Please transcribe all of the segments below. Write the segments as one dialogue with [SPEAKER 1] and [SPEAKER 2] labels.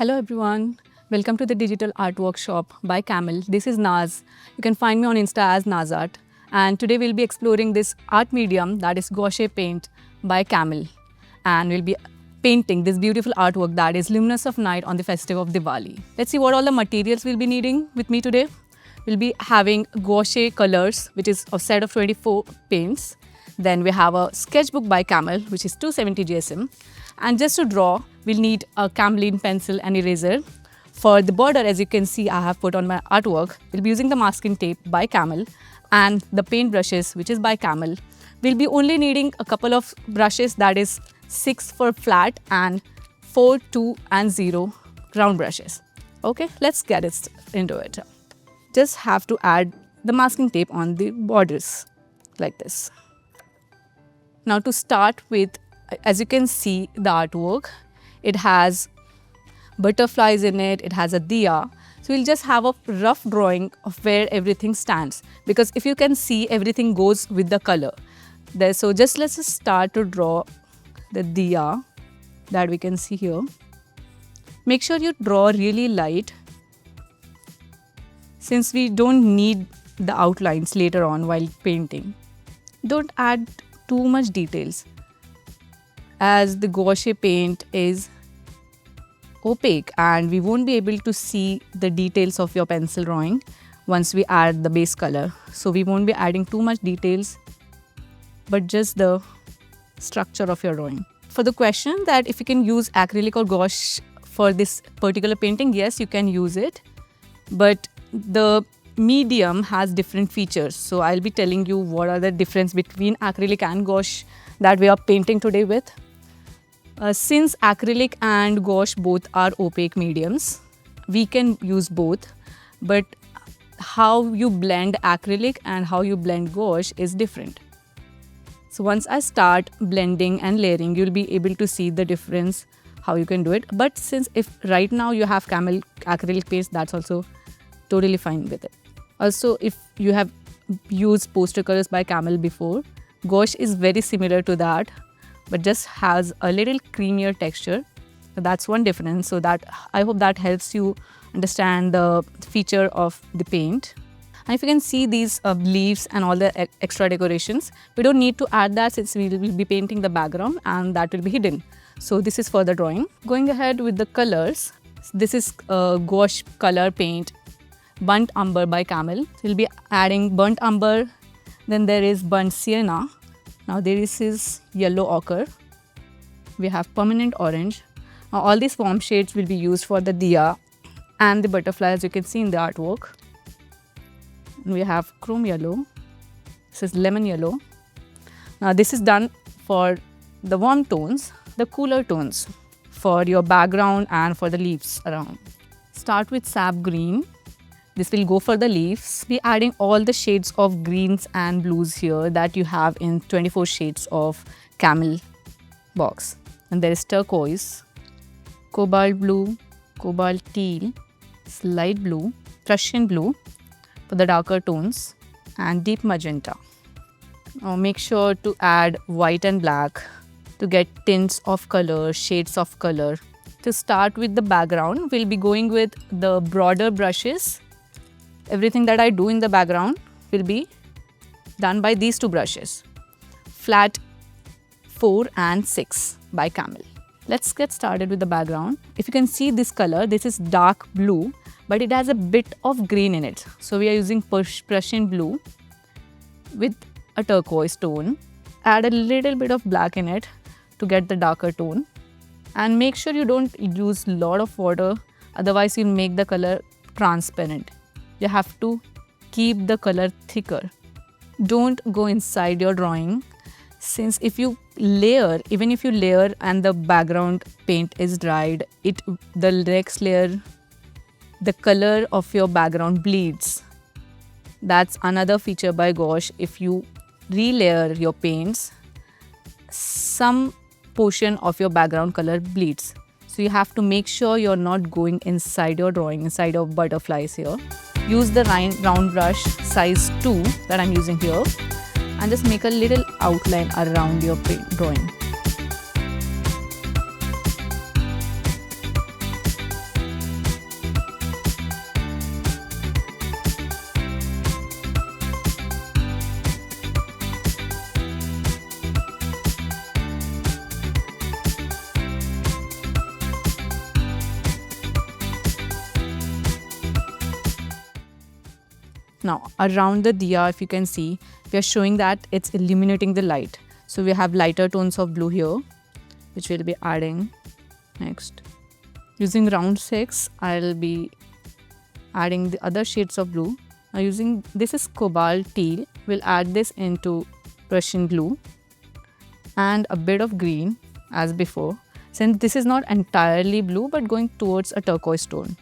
[SPEAKER 1] Hello everyone, welcome to the digital art workshop by Camel. This is Naz. You can find me on Insta as Nazart. And today we'll be exploring this art medium that is gouache paint by Camel. And we'll be painting this beautiful artwork that is Luminous of Night on the festive of Diwali. Let's see what all the materials we'll be needing with me today. We'll be having gouache colors, which is a set of 24 paints. Then we have a sketchbook by Camel, which is 270 GSM. And just to draw, we'll need a Camlin pencil and eraser. For the border, as you can see, I have put on my artwork. We'll be using the masking tape by Camel and the paint brushes, which is by Camel. We'll be only needing a couple of brushes, that is 6 for flat and 4, 2 and 0 round brushes. Okay, let's get it into it. Just have to add the masking tape on the borders like this. Now to start with, as you can see the artwork, it has butterflies in it, it has a diya. So we'll just have a rough drawing of where everything stands, because if you can see, everything goes with the color. So let's just start to draw the diya that we can see here. Make sure you draw really light, since we don't need the outlines later on while painting. Don't add too much details, as the gouache paint is opaque and we won't be able to see the details of your pencil drawing once we add the base color. So we won't be adding too much details, but just the structure of your drawing. For the question that if you can use acrylic or gouache for this particular painting, yes, you can use it, but the medium has different features. So I'll be telling you what are the difference between acrylic and gouache that we are painting today with. Since acrylic and gouache both are opaque mediums, we can use both, but how you blend acrylic and how you blend gouache is different. So once I start blending and layering, you'll be able to see the difference, how you can do it. But since if right now you have Camel acrylic paste, that's also totally fine with it. Also, if you have used poster colors by Camel before, gouache is very similar to that, but just has a little creamier texture. So that's one difference. So that I hope that helps you understand the feature of the paint. And if you can see these leaves and all the extra decorations, we don't need to add that since we will be painting the background and that will be hidden. So this is for the drawing. Going ahead with the colors, this is gouache color paint, Burnt Umber by Camel. We'll be adding burnt umber, then there is burnt sienna. Now there is yellow ochre. We have permanent orange. Now all these warm shades will be used for the diya and the butterflies you can see in the artwork. And we have chrome yellow. This is lemon yellow. Now this is done for the warm tones, the cooler tones for your background and for the leaves around. Start with sap green. This will go for the leaves. Be adding all the shades of greens and blues here that you have in 24 shades of Camel box. And there is turquoise, cobalt blue, cobalt teal, light blue, Prussian blue for the darker tones, and deep magenta. Now make sure to add white and black to get tints of color, shades of color. To start with the background, we'll be going with the broader brushes. Everything that I do in the background will be done by these two brushes, flat 4 and 6 by Camel. Let's get started with the background. If you can see this color, this is dark blue, but it has a bit of green in it. So we are using Prussian blue with a turquoise tone. Add a little bit of black in it to get the darker tone. And make sure you don't use a lot of water, otherwise you'll make the color transparent. You have to keep the color thicker. Don't go inside your drawing, since if you layer, even if you layer and the background paint is dried, the next layer, the color of your background bleeds. That's another feature by gouache. If you relayer your paints, some portion of your background color bleeds. So you have to make sure you're not going inside your drawing, inside of butterflies here. Use the round brush size 2 that I'm using here and just make a little outline around your drawing. Now around the diya, if you can see, we are showing that it's illuminating the light. So we have lighter tones of blue here, which we'll be adding next. Using round 6, I'll be adding the other shades of blue. Now using, this is cobalt teal, we'll add this into Prussian blue and a bit of green as before. Since this is not entirely blue but going towards a turquoise tone.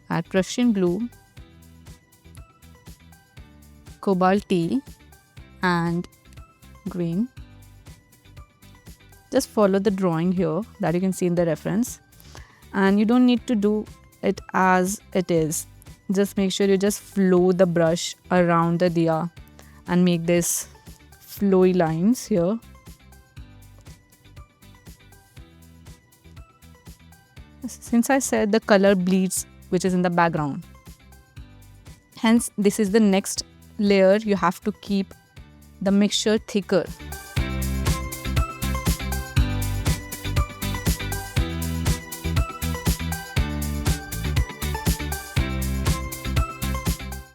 [SPEAKER 1] Add Prussian blue, cobalt teal and green. Just follow the drawing here that you can see in the reference, and you don't need to do it as it is. Just make sure you just flow the brush around the diya and make this flowy lines here. Since I said the color bleeds, which is in the background, hence this is the next layer. You have to keep the mixture thicker.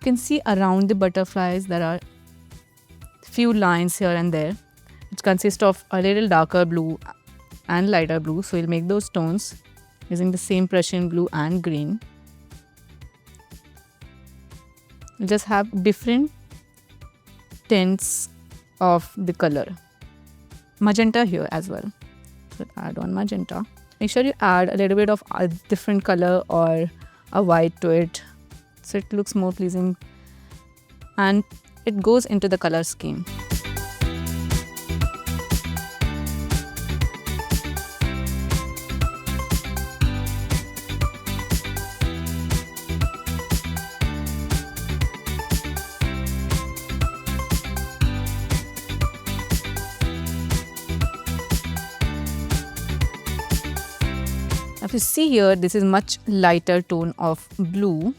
[SPEAKER 1] You can see around the butterflies there are few lines here and there, which consist of a little darker blue and lighter blue. So we'll make those tones using the same Prussian blue and green. We'll just have different tints of the color. Magenta here as well. So add on magenta. Make sure you add a little bit of a different color or a white to it, so it looks more pleasing and it goes into the color scheme. If you see here, this is much lighter tone of blue.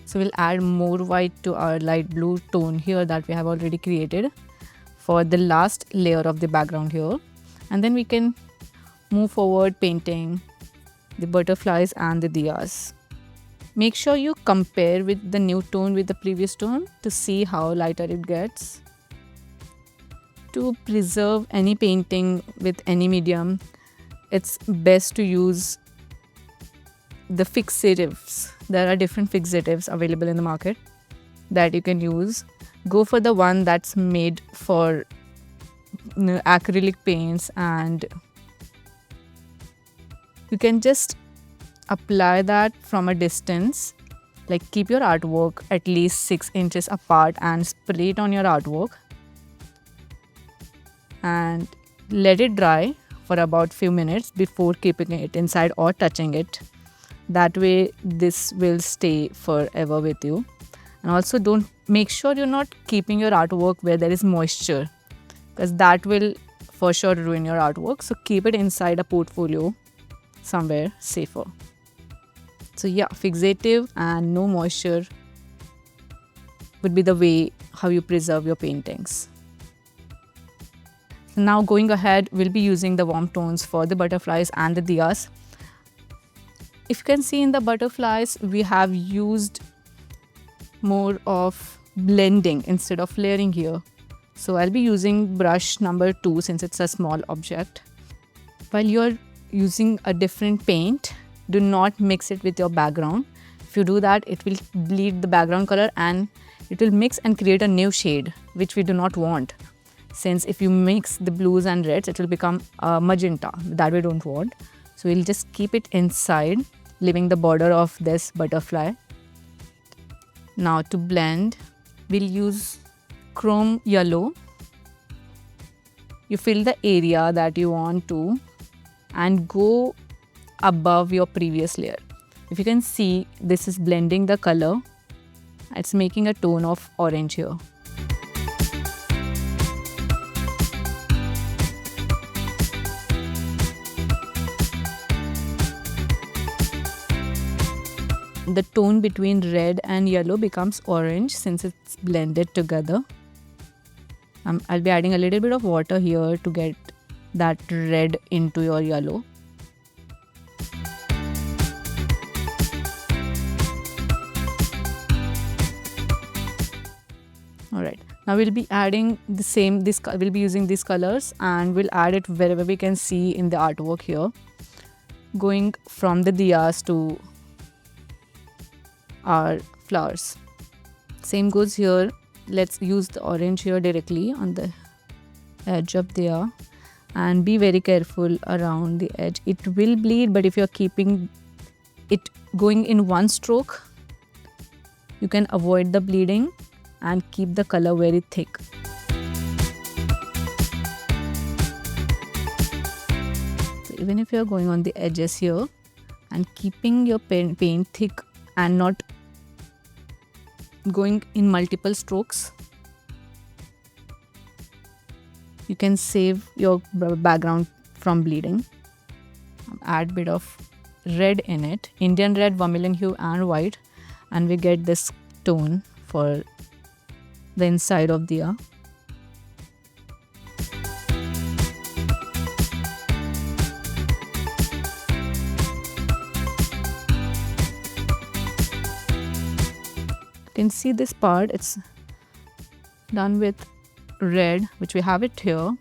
[SPEAKER 1] So we'll add more white to our light blue tone here that we have already created for the last layer of the background here. And then we can move forward painting the butterflies and the diyas. Make sure you compare with the new tone with the previous tone to see how lighter it gets. To preserve any painting with any medium, it's best to use the fixatives. There are different fixatives available in the market that you can use. Go for the one that's made for acrylic paints, and you can just apply that from a distance. Like keep your artwork at least 6 inches apart and spray it on your artwork and let it dry for about few minutes before keeping it inside or touching it. That way this will stay forever with you. And also make sure you're not keeping your artwork where there is moisture, because that will for sure ruin your artwork. So keep it inside a portfolio somewhere safer. So yeah, fixative and no moisture would be the way how you preserve your paintings. So now going ahead, we'll be using the warm tones for the butterflies and the diyas. If you can see in the butterflies, we have used more of blending instead of layering here. So I'll be using brush number 2 since it's a small object. While you're using a different paint, do not mix it with your background. If you do that, it will bleed the background color and it will mix and create a new shade, which we do not want. Since if you mix the blues and reds, it will become magenta. That we don't want. So we'll just keep it inside, leaving the border of this butterfly. Now to blend, we'll use chrome yellow. You fill the area that you want to and go above your previous layer. If you can see, this is blending the color. It's making a tone of orange here. The tone between red and yellow becomes orange since it's blended together. I'll be adding a little bit of water here to get that red into your yellow. Alright, now we'll be adding we'll be using these colors, and we'll add it wherever we can see in the artwork here, going from the diyas to our flowers. Same goes here. Let's use the orange here directly on the edge of diya, and be very careful around the edge. It will bleed, but if you're keeping it going in one stroke, you can avoid the bleeding and keep the color very thick. So even if you're going on the edges here and keeping your paint thick and not going in multiple strokes, you can save your background from bleeding. Add bit of red in it, Indian red, vermilion hue and white, and we get this tone for the inside of the diya. You can see this part, it's done with red, which we have it here,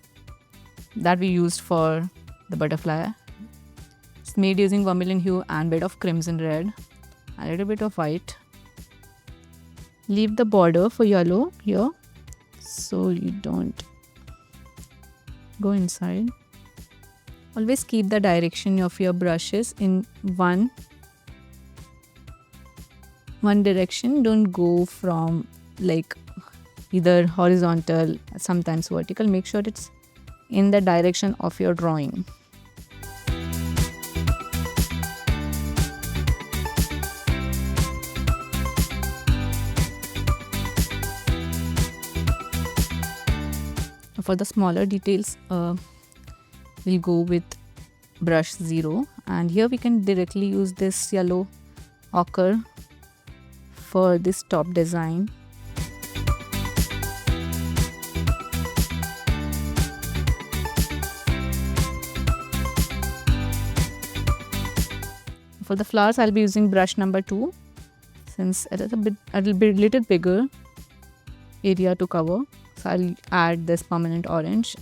[SPEAKER 1] that we used for the butterfly. It's made using vermilion hue and bit of crimson red, a little bit of white. Leave the border for yellow here so you don't go inside. Always keep the direction of your brushes in one direction. Don't go from like either horizontal, sometimes vertical. Make sure it's in the direction of your drawing. For the smaller details, we'll go with brush 0, and here we can directly use this yellow ochre for this top design. For the flowers, I'll be using brush number 2, since it is a little bigger area to cover. So I'll add this permanent orange,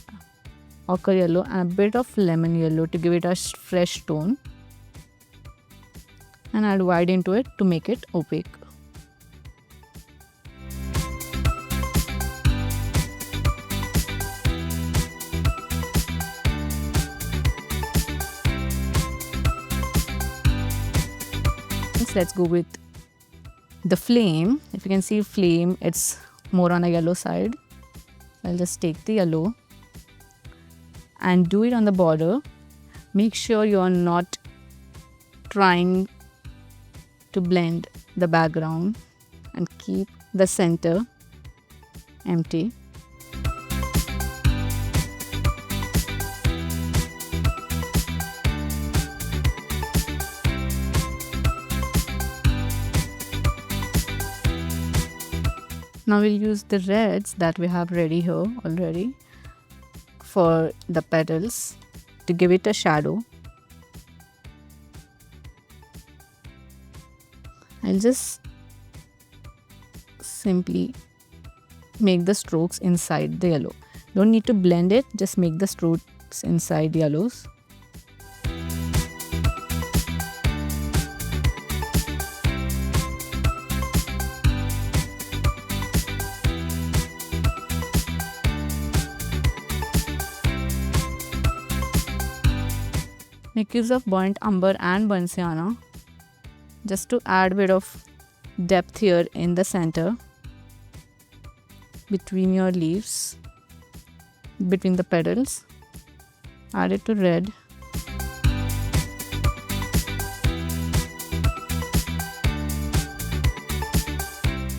[SPEAKER 1] ochre yellow and a bit of lemon yellow to give it a fresh tone, and add white into it to make it opaque. Let's go with the flame. If you can see flame, it's more on a yellow side. I'll just take the yellow and do it on the border. Make sure you're not trying to blend the background, and keep the center empty. Now we'll use the reds that we have ready here already for the petals to give it a shadow. I'll just simply make the strokes inside the yellow. Don't need to blend it, just make the strokes inside the yellows. Make use of burnt umber and burnt sienna just to add a bit of depth here in the center between your leaves, between the petals. Add it to red.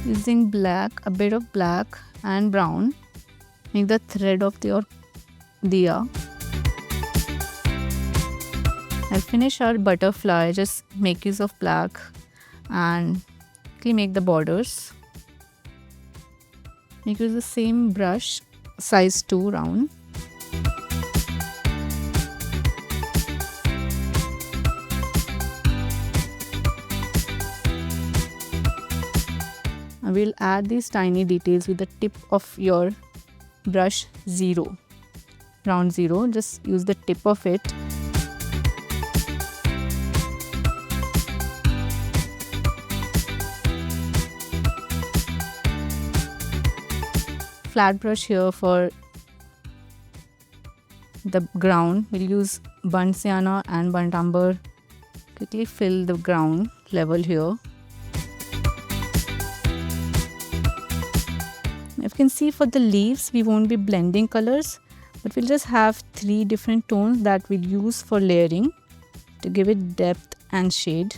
[SPEAKER 1] Using black, a bit of black and brown, make the thread of your diya. I'll finish our butterfly, just make use of black and make the borders. Make use of the same brush, size 2 round. I we'll add these tiny details with the tip of your brush 0, round 0. Just use the tip of it. Flat brush here for the ground. We'll use burnt sienna and burnt umber. Quickly fill the ground level here. You can see for the leaves we won't be blending colors, but we'll just have 3 different tones that we'll use for layering to give it depth and shade.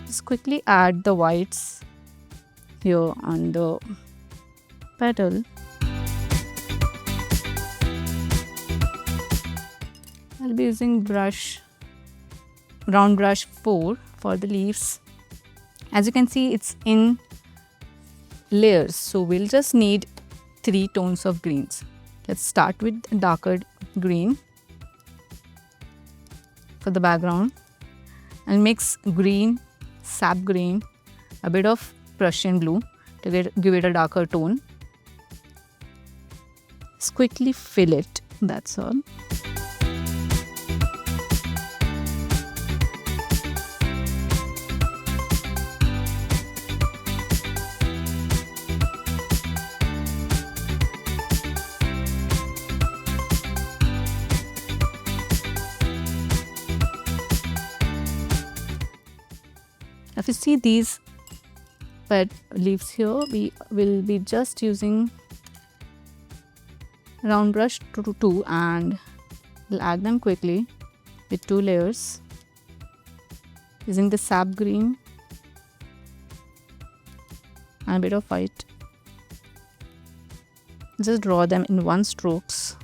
[SPEAKER 1] Just quickly add the whites here on the petal. I'll be using round brush 4 for the leaves. As you can see, it's in layers, so we'll just need 3 tones of greens. Let's start with darker green for the background. I'll mix green, sap green, a bit of Prussian blue to give it a darker tone. Just quickly fill it, that's all. If you see these pet leaves here, we will be just using round brush 2 and we'll add them quickly with 2 layers using the sap green and a bit of white. Just draw them in 1 strokes.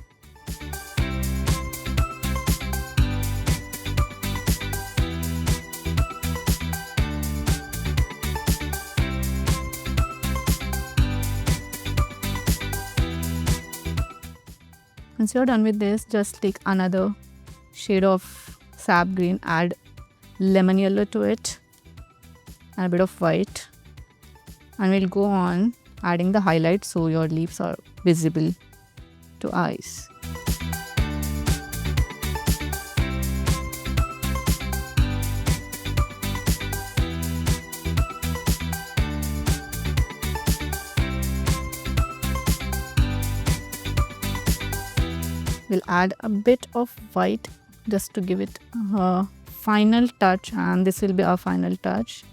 [SPEAKER 1] Once you're done with this, just take another shade of sap green, add lemon yellow to it and a bit of white, and we'll go on adding the highlights so your leaves are visible to eyes. We'll add a bit of white just to give it a final touch, and this will be our final touch.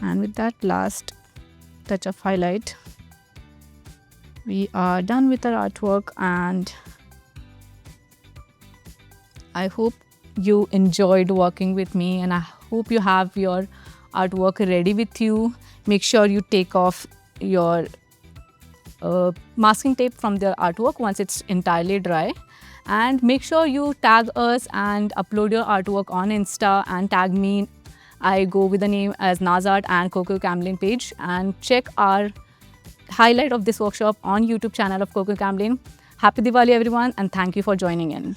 [SPEAKER 1] And with that last touch of highlight, we are done with our artwork, and I hope you enjoyed working with me, and I hope you have your artwork ready with you. Make sure you take off your masking tape from the artwork once it's entirely dry, and make sure you tag us and upload your artwork on Insta and tag me. I go with the name as Nazart and Kokuyo Camlin page, and check our highlight of this workshop on YouTube channel of Kokuyo Camlin. Happy Diwali everyone, and thank you for joining in.